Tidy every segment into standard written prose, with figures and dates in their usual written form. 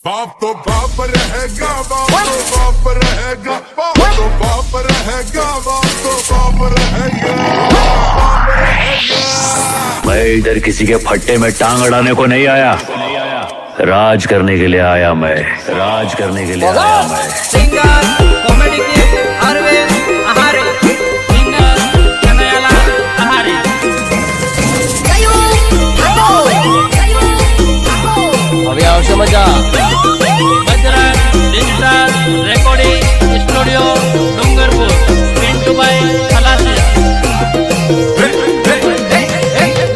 बाप तो बाप रहेगा, बाप तो बाप रहेगा, बाप तो बाप रहेगा, बाप तो बाप रहेगा, बाप रहेगा। मैं इधर किसी के फट्टे में टांग अड़ाने को नहीं आया, राज करने के लिए आया मैं, राज करने के लिए आया मैं। सिंगर कॉमेडी के अरविंद आहारे, सिंगर कन्हैयालाल आहारे। હવે આવશે મજા। Bajrang digital recording studio Dungarpur, Pintubhai Khalasiya.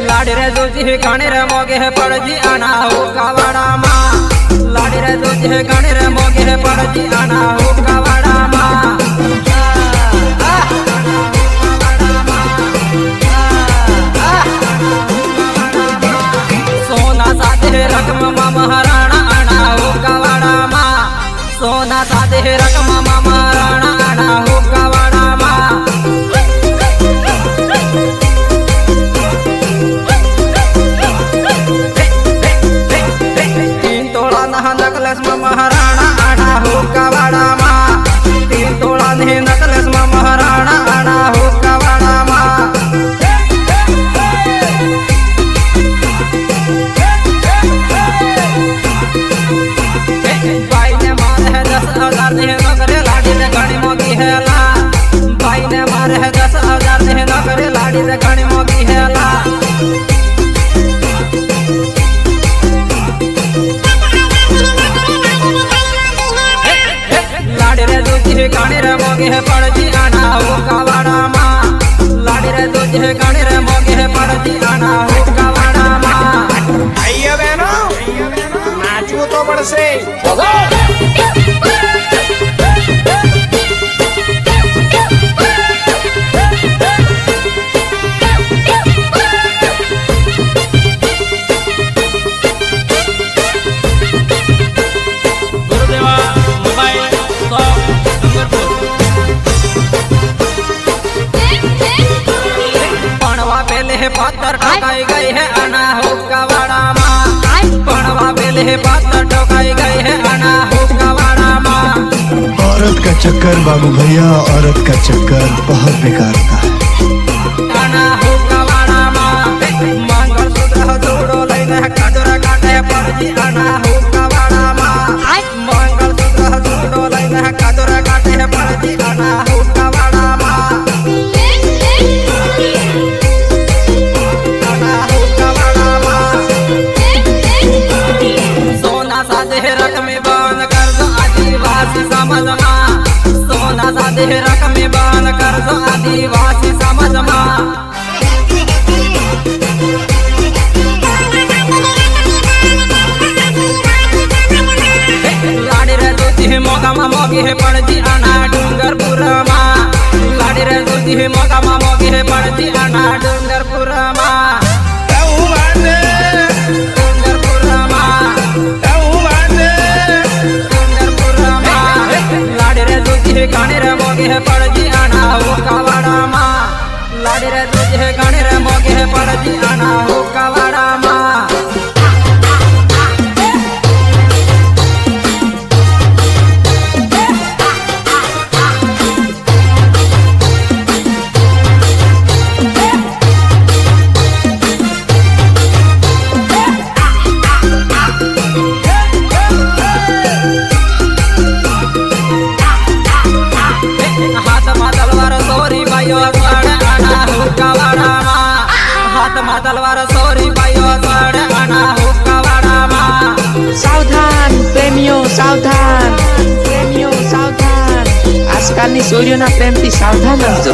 લાડી રે જોજી ગાણે રે મોગે પડજી આના હુકાવાડા માં, લાડી રે જોજી ગાણે રે મોગે પડજી આના હુકાવાડા માં। સોના સાથે રકમ માં મહારાણા આના હુકાવાડા માં, સોના સાથે રકમ માં મહારાણા આના હુકાવાડા માં। 3 તોળા ના નકલેસ માં મહારાણા આના હુકાવાડા માં, 3 તોળા ને નકલેસ માં મહારાણા આના હુકાવાડા માં। भाई ने मारे है 10,000 ने नौकरी लाड़ी ने घणी मोगी हेला, भाई ने मारे है 10,000 ने नौकरी लाड़ी ने घणी मोगी हेला। लाड़ी रे दूजी घणी रे मोगी है पड़जी आना हुकावाड़ा मां, लाड़ी रे दूजी घणी रे मोगी है पड़जी आना हुकावाड़ा मां। भाइयों बहनों नाचવું તો પડશે। गुरुदेवा मोबाइल शॉप डूंगरपुर। पणवा पहले पत्थर ठोकाई गई है आना हुकावाड़ा मां, पणवा पहले पत्थर ठोकाई गई है आना हुकावाड़ा मां। औरत का चक्कर बाबू भैया, औरत का चक्कर बहुत बेकार होता है। आना हुकावाड़ा मां, मंगलसूत्र जोड़ो लઈને काजोरा काटे पड़जी आना हुकावाड़ा मां, मंगलसूत्र जोड़ो लઈને काजोरा काटे पड़जी आना हुकावाड़ा मां। आना हुकावाड़ा मां। सोना सादे रकम बंद कर दो आदिवासी समाज मां, सोना सादे रकम बंद कर दो आदिवासी समाज मां। लाड़ी रे दूधी मोगा मा मोगी है पड़जी आना डूंगरपुर मां, लाड़ी रे दूधी मोगा मा मोगी है पड़जी आना डूंगरपुर मां। એવું વાને डूंगरपुर मां, એવું વાને डूंगरपुर मां। लाड़ी रे दूधी गाने रे मोगी है पड़जी आना हुकावाड़ा मां, लाड़ी रे दूधी गाने रे मोगी है पड़जी आना हुकावाड़ा मां। हाथ में तलवार सोरी भाइयों सड़ आना हुकावाड़ा मां, हाथ में तलवार सोरी भाइयों सड़ आना हुकावाड़ा मां। सावधान प्रेमीઓ, सावधान प्रेમીઓ, सावधान આજકાલની છોરીઓના પ્રેમથી સાવધાન રહેજો।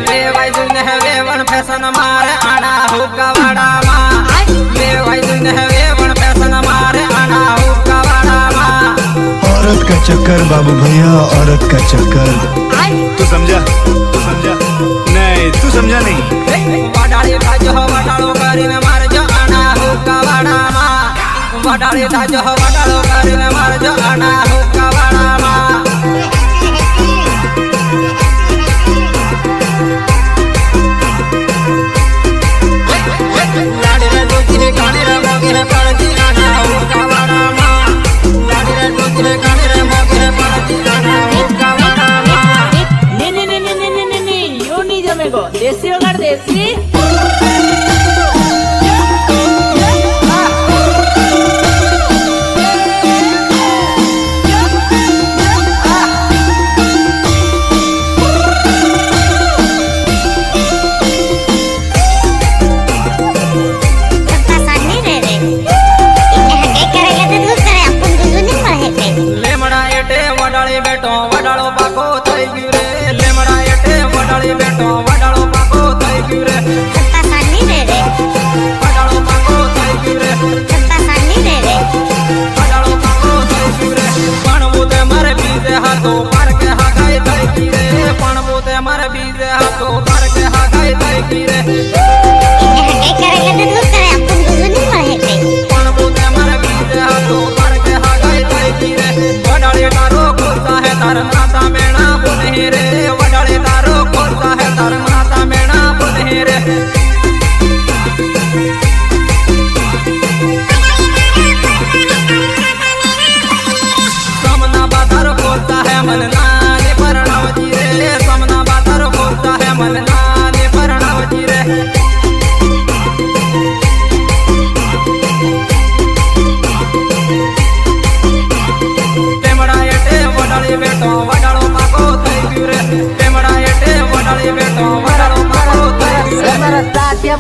વેવાઈ જોઈને વેવણ ફેશન મારે આના હુકાવાડા માं, વેવાઈ જોઈને વેવણ ફેશન મારે આના હુકાવાડા માं। औरत का चक्कर बाबू भैया, औरत का चक्कर। तू समझा, तू समझा नहीं, तू समझा नहीं। वडाળી તાજો વડાળો કરીને મારજો આના હુકાવાડા માं, વડાળી તાજો વડાળો કરીને મારજો આના હુકાવાડા માं। लाड़ी रे दूधी गाने रे मोगी है पड़जी आना हुकावाड़ा मां, लाड़ी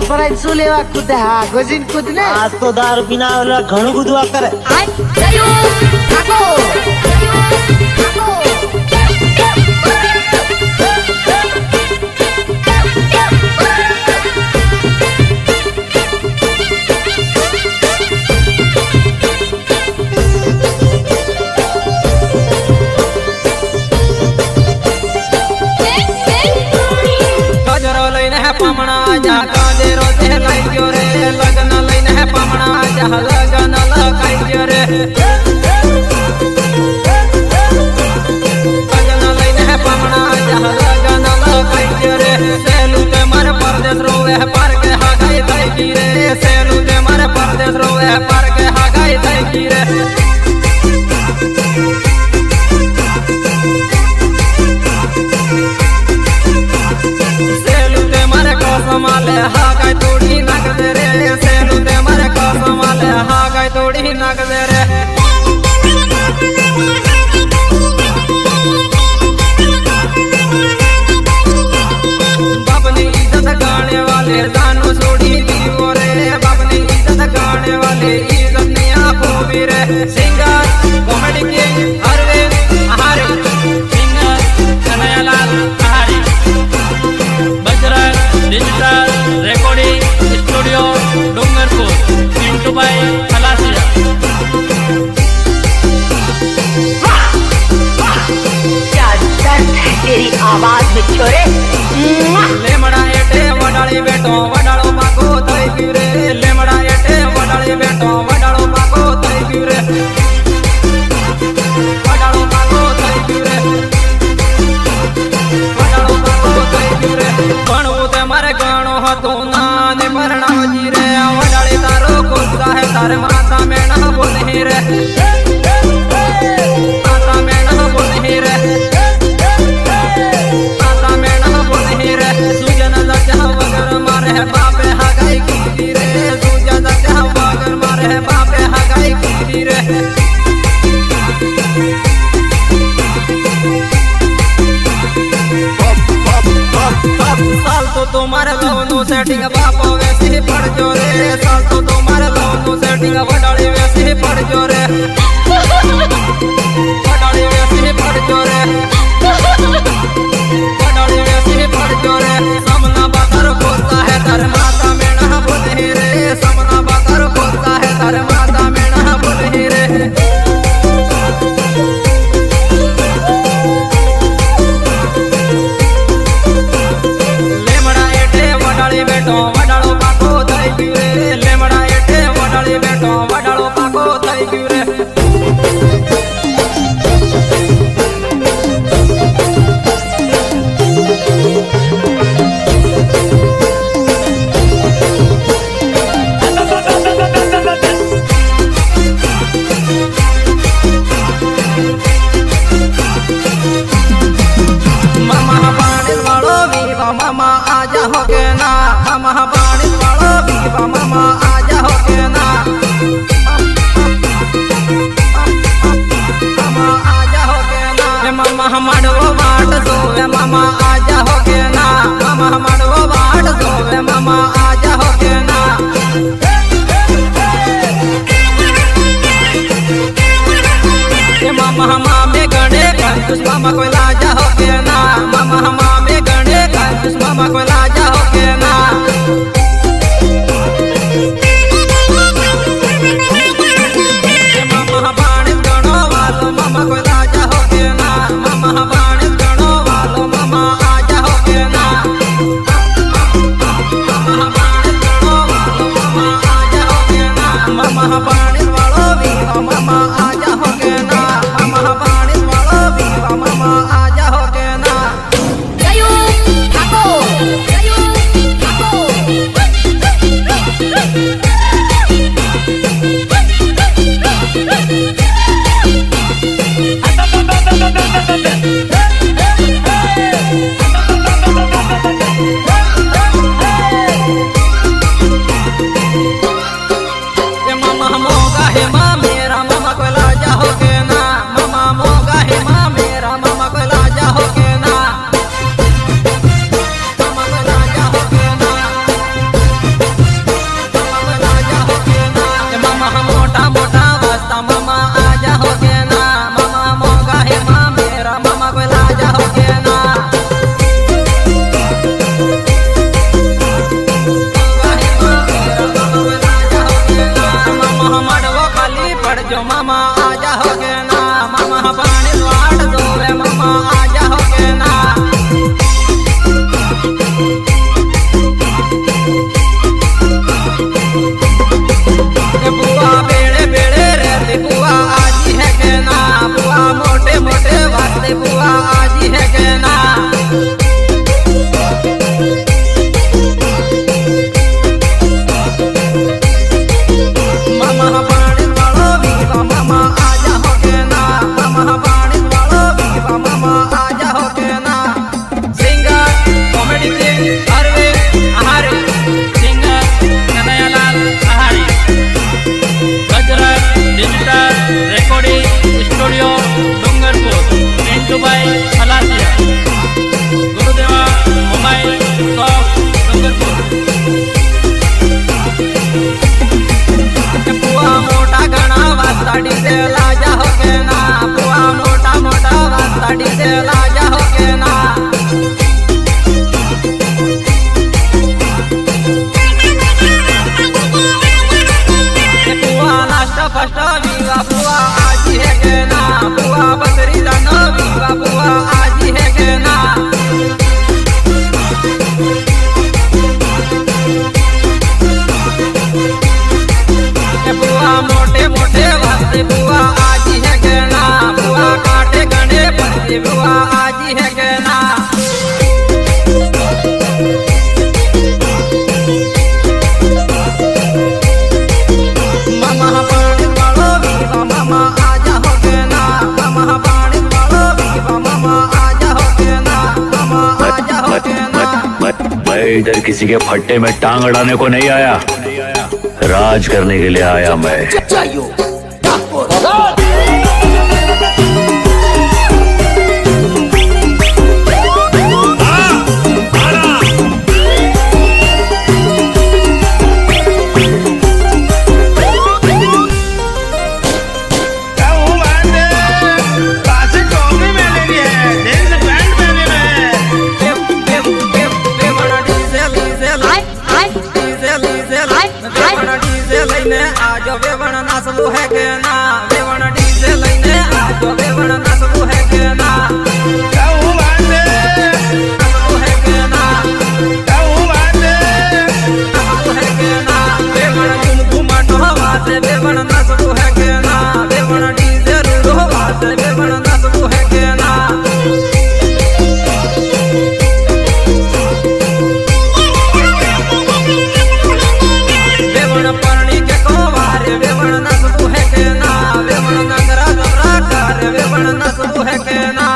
કાન ભરાઈને શું લેવા કૂદે હા ગોજીન કૂદ ને આજ તો દારૂ પીના ઓલા ઘણું કૂદવા કરે પામણા જા કાદેરો તે લઈ ગયો રે લગન લઈને હે પામણા જા લગન લખાઈ ગયો રે લગન લઈને હે પામણા જા લગન લખાઈ ગયો રે સેલું તે મારે પરદેશ રોવે પાર કે હાગાઈ થઈ ગઈ રે સેલું તે મારે પરદેશ રોવે પાર કે હાગાઈ થઈ ગઈ રે माले हागाय तोड़ी नाग दे रे सेलू ते मारे कसम माले हागाय तोड़ी नाग दे रे बापनी इज्जत गाने वाले दानो छोड़ी दीवो रे बापनी इज्जत गाने वाले इज्जत निया को भी रे सिंगर कॉमेडी किंग अरविंद आहारे सिंगर कन्हैयालाल आहारे Bajrang digital recording studio Dungarpur Pintu Bhai खलासिया क्या दर्द है तेरी आवाज में छोरे लेमड़ा एटे वडाली बेटो वडालो पाको थई गयो रे लेमड़ा एटे वडाली बेटो वडालो पाको थई गयो रे वडालो पाको थई गयो रे वडालो पाको थई गयो रे भणવું તે મારે ગણો હતો ના ને પરણાવજી રે વડાળી તારો કોસા હે તારે માતા મેણા બોલહી રે માતા મેણા બોલહી રે माता मेणा बोलही रे सुजन दचा वगर मारे बापे हगाई कीधी रे सुजन दचा वगर मारे बापे हगाई कीधी रे साल तो तुम्हारे लोनु सेटिंग बापो वैसे पड़ जो रे साल तो तुम्हारे लोनु सेटिंग वडाली वैसे पड़ जो रे वडाली वैसे पड़ जो रे वडाली वैसे पड़ जो रे समना बाकर खोलता है तार माता मेणा बोलही रे समना बाकर खोलता है तार माता मेणा बोलही रे बेटो वडालो पाको थई गयो रे लेमड़ा एटे वडाली बेटो वडा जो मामा आजा हो के ना मामा पानी वाट दोवे मामा आजा हो के ना बुआ बेड़े बेड़े रहते बुआ आजी है के ना बुआ मोटे मोटे वास्ते बुआ आजी है के ना मामा पानी वालो वीवा मामा आजा हो के ना मामा पानी वालो वीवा मामा आजा हो के ना सिंगर कॉमेडी किंग अरविंद आहारी सिंगर कन्हैयालाल आहारी गजरत digital recording studio Dungarpur Pintu Bhai Khalasiya Gurudeva mobile shop Dungarpur बुआ मोटा घना वास्ता डीजे लाजा हो के ना बुआ मोटा मोटा वास्ता डीजे लाजा हो के ना बुआ नाश्ता फस्टा वीवा बुआ आजी है के ना बुआ बकरी दाना वीवा बुआ आजी है के ना बुआ मोटे मोटे वास्ते बुआ आजी है के ना बुआ काटे गने पड़ती बुआ आजी है के ना मामा पानी वालो वीवा मामा आजा हो के ना मामा पानी वालो वीवा मामा आजा हो के ना मामा आजा हो के ना मैं इधर किसी के फट्टे में टांग अड़ाने को नहीं आया, राज करने के लिए आया मैं। आजो वेवण नाचलो है के ना वेवण डीजे लईने आजो वेवण नाचलो है के ना कहूं बाते नाचलो है के ना कहूं बाते नाचलो है के ना वेवण घुमा ढोवा से वेवण नाचलो है के ना वेवण डीजे रुडोवा से वेवण नाचलो है के ना वेवण परणी के कोवारे वेवण नसलू है के ना वेवण गंगरा गबरा कर वेवण नसलू है के ना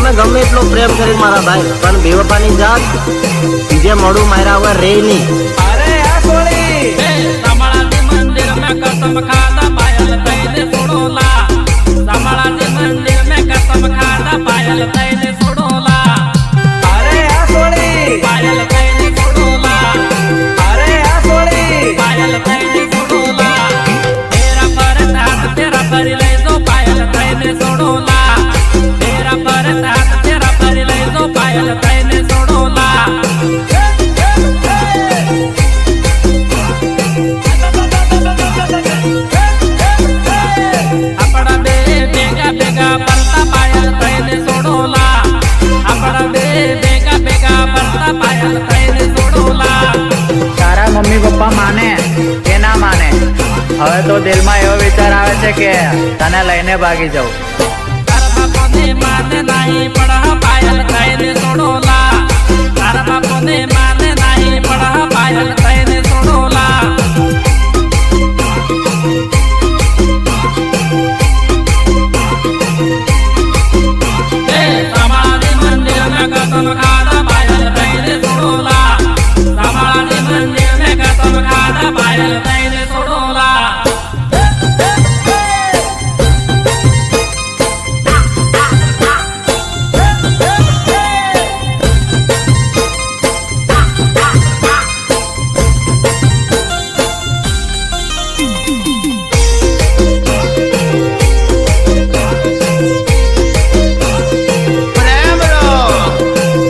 તમે ગમે એટલો પ્રેમ કરી મારા ભાઈ, પણ બેવફાની જાત બીજે મોડું માર્યા વગર રે નહીં. અરે આ સોળી સામળાજી મંદિર મેં કસમ ખાધા પાયલ થઈને છોડોલા. સામળાજી મંદિર મેં કસમ ખાધા પાયલ થઈને છોડોલા. અરે આ સોળી પાયલ થઈને છોડોલા. અરે આ સોળી પાયલ થઈને છોડોલા. તેરા પર હાથ તેરા ફરી લઈ જો પાયલ થઈને છોડોલા. તેરા પર હાથ તેરા ફરી લઈ જો પાયલ થઈને છોડોલા. આપણા બે ભેગા ભેગા ફરતા પાયલ થઈને છોડોલા. આપણા બે ભેગા ભેગા ફરતા પાયલ થઈને છોડોલા. તારા મમ્મી પપ્પા માને કે ના માને? હવે તો દિલમાં એવો વિચાર આવે છે કે તને લઈને ભાગી જાઉં. તારા બાપોને માને નહીં પડ પાયલ થઈને છોડોલા. તારા બાપોને માને નહીં પડ પાયલ થઈને છોડોલા. સામળાજી મંદિર મેં કસમ ખાધા પાયલ થઈને છોડોલા. સામળાજી મંદિર મેં કસમ ખાધા પાયલ થઈને છોડોલા.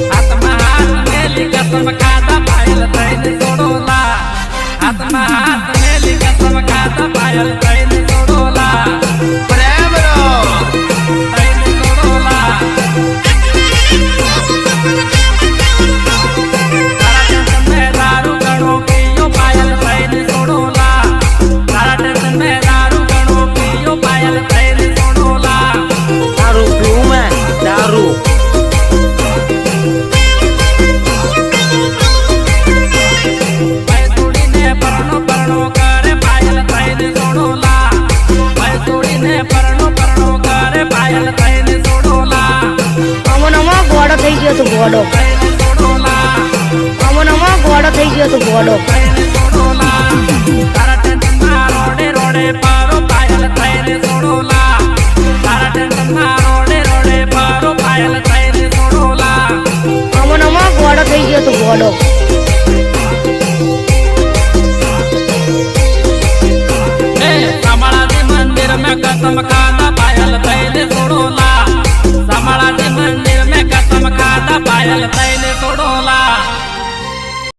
હાથમાં હાથ મેલી કસમ ખાધા પાયલ થઈને છોડોલા. હાથમાં હાથ મેલી કસમ ખાધા પાયલ થઈને છોડોલા. થઈને છોડોલા. તારા ટેન્શન મેં દારૂ ઘણો પીયો પાયલ થઈને છોડોલા. તારા ટેન્શન મેં દારૂ ઘણો પીયો પાયલ થઈને છોડોલા. દારૂ પીવું મેં દારૂ. પૈસોડીને પરણો પરણો કરે પાયલ થઈને છોડોલા. પૈસોડીને પરણો પરણો કરે પાયલ થઈને છોડોલા. અમો નમો ગોડો થઈ ગયો તું ગોડો. થઈને છોડોલા. અમો નમો ગોડો થઈ ગયો તું ગોડો. થઈને છોડોલા. તારા ટેન્શનમાં રોડે રોડે પારો પાયલ થઈને છોડોલા. તારા ટેન્શનમાં રોડે રોડે પારો પાયલ થઈને છોડોલા. અમો નમો ગોડો થઈ ગયો તું ગોડો. સામળાજી મંદિર મેં કસમ